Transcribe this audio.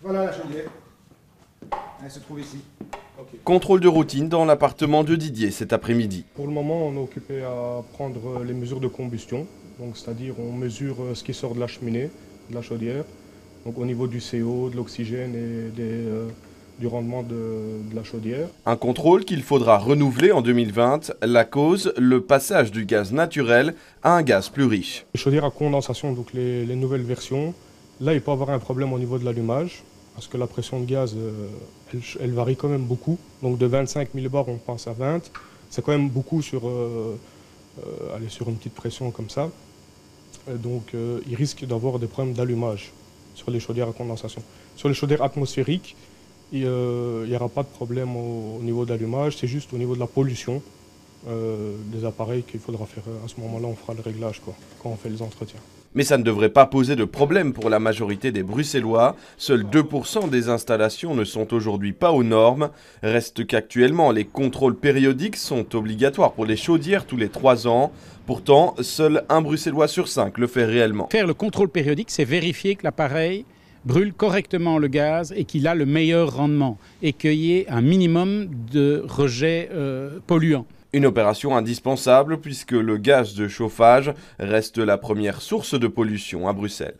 Voilà la chaudière. Elle se trouve ici. Okay. Contrôle de routine dans l'appartement de Didier cet après-midi. Pour le moment, on est occupé à prendre les mesures de combustion. Donc, c'est-à-dire, on mesure ce qui sort de la cheminée, de la chaudière. Donc, au niveau du CO, de l'oxygène et du rendement de la chaudière. Un contrôle qu'il faudra renouveler en 2020. La cause, le passage du gaz naturel à un gaz plus riche. Les chaudières à condensation, donc les nouvelles versions, là, il peut y avoir un problème au niveau de l'allumage. Parce que la pression de gaz, elle varie quand même beaucoup. Donc de 25 000 bars, on passe à 20. C'est quand même beaucoup sur une petite pression comme ça. Donc il risque d'avoir des problèmes d'allumage sur les chaudières à condensation. Sur les chaudières atmosphériques, il n'y aura pas de problème au niveau d'allumage. C'est juste au niveau de la pollution des appareils qu'il faudra faire. À ce moment-là, on fera le réglage quand on fait les entretiens. Mais ça ne devrait pas poser de problème pour la majorité des Bruxellois. Seuls 2% des installations ne sont aujourd'hui pas aux normes. Reste qu'actuellement, les contrôles périodiques sont obligatoires pour les chaudières tous les 3 ans. Pourtant, seul un Bruxellois sur 5 le fait réellement. Faire le contrôle périodique, c'est vérifier que l'appareil brûle correctement le gaz et qu'il a le meilleur rendement et qu'il y ait un minimum de rejets polluants. Une opération indispensable puisque le gaz de chauffage reste la première source de pollution à Bruxelles.